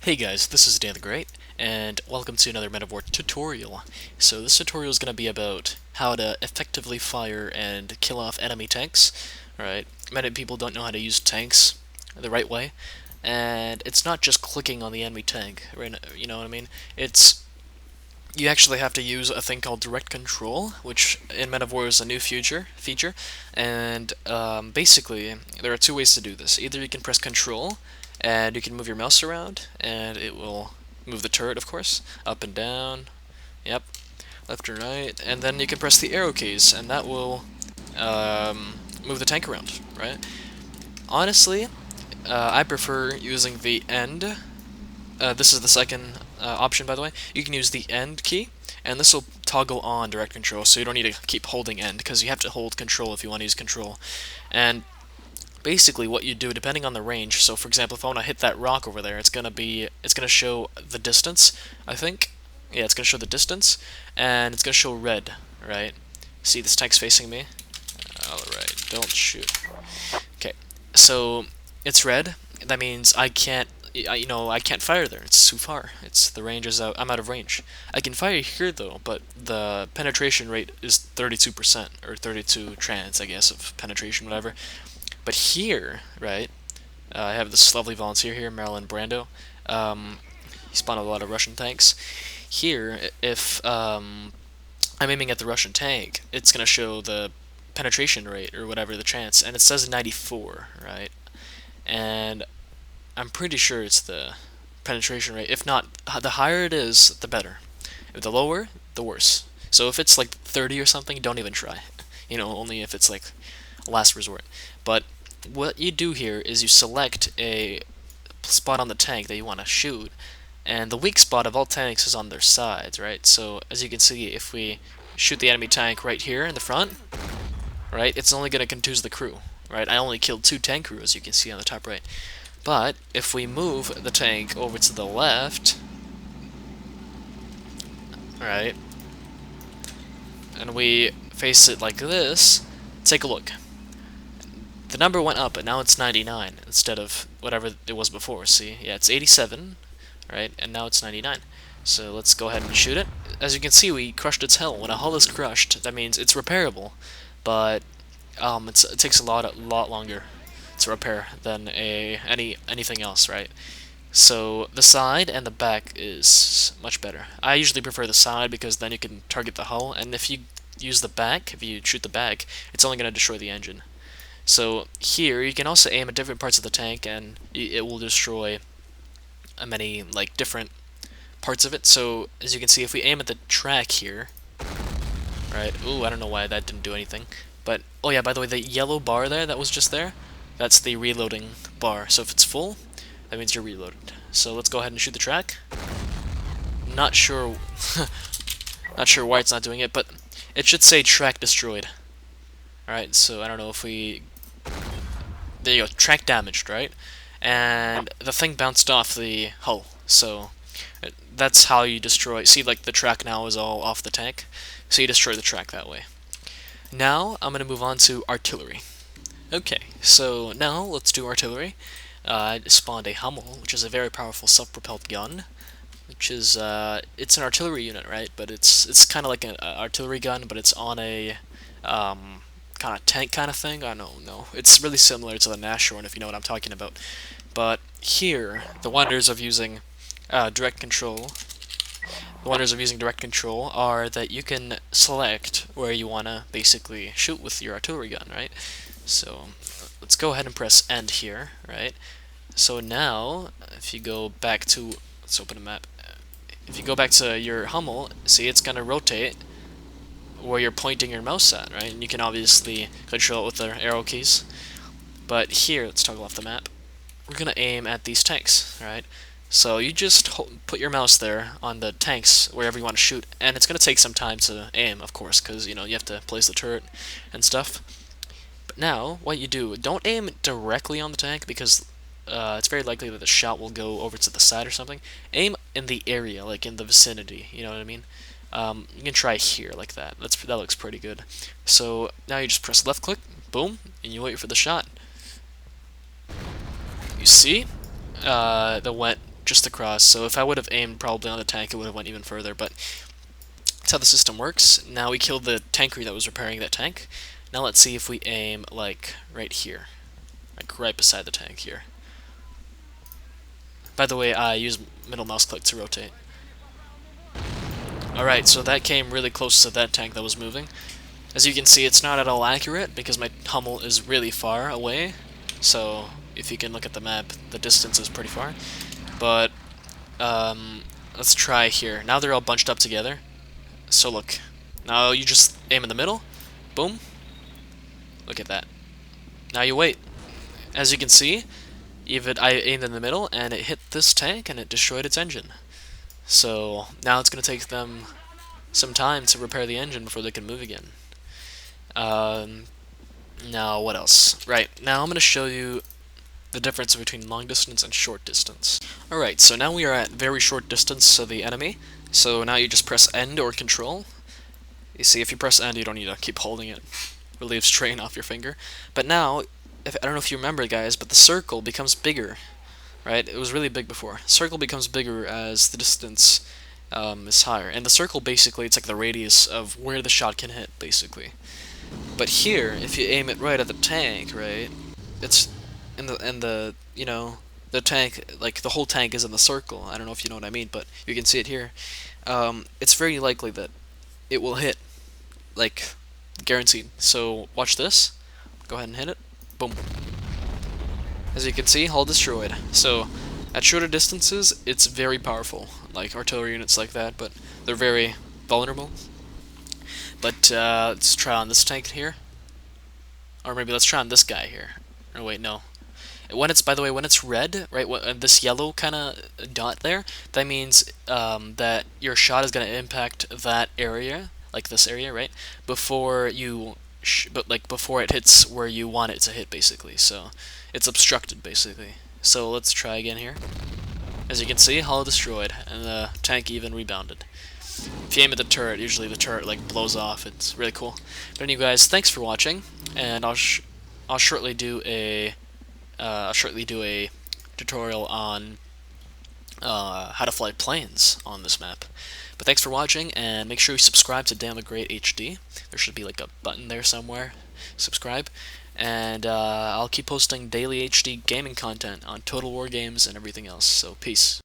Hey guys, this is DanTheGreat, and welcome to another Men of War tutorial. So this tutorial is going to be about how to effectively fire and kill off enemy tanks, right? Many people don't know how to use tanks the right way, and it's not just clicking on the enemy tank, right? You know what I mean? You actually have to use a thing called direct control, which in Men of War is a new feature, and basically there are two ways to do this. Either you can press control, and you can move your mouse around, and it will move the turret, of course, up and down, yep, left and right, and then you can press the arrow keys, and that will move the tank around, right? Honestly, I prefer using the end. This is the second option, by the way. You can use the end key, and this will toggle on direct control, so you don't need to keep holding end, because you have to hold control if you want to use control. And basically what you do, depending on the range, so for example, if I want to hit that rock over there, it's gonna show the distance, I think. Yeah, it's gonna show the distance, and it's gonna show red, right? See, this tank's facing me. Alright, don't shoot. Okay, so it's red. That means I can't fire there. It's too far. The range is out. I'm out of range. I can fire here though, but the penetration rate is 32% or 32 trans, I guess, of penetration, whatever. But here, right? I have this lovely volunteer here, Marilyn Brando. He spawned a lot of Russian tanks. Here, if I'm aiming at the Russian tank, it's gonna show the penetration rate or whatever the chance, and it says 94, right? And I'm pretty sure it's the penetration rate. If not, the higher it is, the better. If the lower, the worse. So if it's like 30 or something, don't even try. Only if it's like last resort. But what you do here is you select a spot on the tank that you want to shoot, and the weak spot of all tanks is on their sides, right? So as you can see, if we shoot the enemy tank right here in the front, right, it's only going to confuse the crew, right? I only killed 2 tank crew, as you can see on the top right. But if we move the tank over to the left, right, and we face it like this, take a look. The number went up, and now it's 99 instead of whatever it was before. See? Yeah, it's 87, right? And now it's 99. So let's go ahead and shoot it. As you can see, we crushed its hull. When a hull is crushed, that means it's repairable, but it takes a lot longer to repair than anything else, right? So the side and the back is much better. I usually prefer the side because then you can target the hull, and if you use the back, if you shoot the back, it's only going to destroy the engine. So here, you can also aim at different parts of the tank, and it will destroy many different parts of it. So as you can see, if we aim at the track here, right? Ooh, I don't know why that didn't do anything. But oh yeah, by the way, the yellow bar there that was just there, that's the reloading bar. So if it's full, that means you're reloaded. So let's go ahead and shoot the track. Not sure, not sure why it's not doing it, but it should say track destroyed. Alright, so I don't know if we... There you go, track damaged, right? And the thing bounced off the hull, so that's how you destroy... See, the track now is all off the tank, so you destroy the track that way. Now, I'm going to move on to artillery. Okay, so now let's do artillery. I spawned a hummel, which is a very powerful self-propelled gun, which is, it's an artillery unit, right? But it's kind of like an artillery gun, but it's on a, kind of tank kind of thing. I don't know. It's really similar to the Nashorn, if you know what I'm talking about. But here, the wonders of using direct control. The wonders of using direct control are that you can select where you want to basically shoot with your artillery gun, right? So let's go ahead and press end here, right? So now, if you go back to, let's open a map. If you go back to your hummel, see, it's going to rotate where you're pointing your mouse at, right? And you can obviously control it with the arrow keys. But here, let's toggle off the map. We're going to aim at these tanks, right? So you just put your mouse there on the tanks wherever you want to shoot, and it's going to take some time to aim, of course, because you have to place the turret and stuff. But now, what you do, don't aim directly on the tank because it's very likely that the shot will go over to the side or something. Aim in the area, like in the vicinity, you know what I mean? You can try here, like that. That looks pretty good. So now you just press left click, boom, and you wait for the shot. You see? That went just across. So if I would have aimed probably on the tank, it would have went even further. But that's how the system works. Now we killed the tanker that was repairing that tank. Now let's see if we aim like right here, like right beside the tank here. By the way, I use middle mouse click to rotate. Alright, so that came really close to that tank that was moving. As you can see, it's not at all accurate because my hummel is really far away. So if you can look at the map, the distance is pretty far. But let's try here. Now they're all bunched up together. So look, now you just aim in the middle. Boom. Look at that. Now you wait. As you can see, I aimed in the middle and it hit this tank and it destroyed its engine. So now it's going to take them some time to repair the engine before they can move again. Now what else? Right, now I'm going to show you the difference between long distance and short distance. Alright, so now we are at very short distance of the enemy. So now you just press End or Control. You see, if you press End, you don't need to keep holding it. Relieves strain off your finger. But now, I don't know if you remember, guys, but the circle becomes bigger. Right? It was really big before. Circle becomes bigger as the distance is higher. And the circle, basically, it's like the radius of where the shot can hit, basically. But here, if you aim it right at the tank, right, it's in the you know, the tank, like the whole tank is in the circle. I don't know if you know what I mean, but you can see it here. It's very likely that it will hit, like, guaranteed. So watch this. Go ahead and hit it. Boom. As you can see, hull destroyed. So at shorter distances, it's very powerful, like artillery units like that, but they're very vulnerable. But let's try on this tank here. Or maybe let's try on this guy here. Or wait, no. When it's, by the way, when it's red, right, this yellow kind of dot there, that means that your shot is going to impact that area, like this area, right, before you, before it hits where you want it to hit, basically. So it's obstructed, basically. So let's try again here. As you can see, hull destroyed, and the tank even rebounded. If you aim at the turret, usually the turret like blows off. It's really cool. But anyway, guys, thanks for watching, and I'll shortly do a tutorial on how to fly planes on this map. But thanks for watching, and make sure you subscribe to DanTheGreatHD. There should be like a button there somewhere. Subscribe, and I'll keep posting daily HD gaming content on Total War games and everything else. So peace.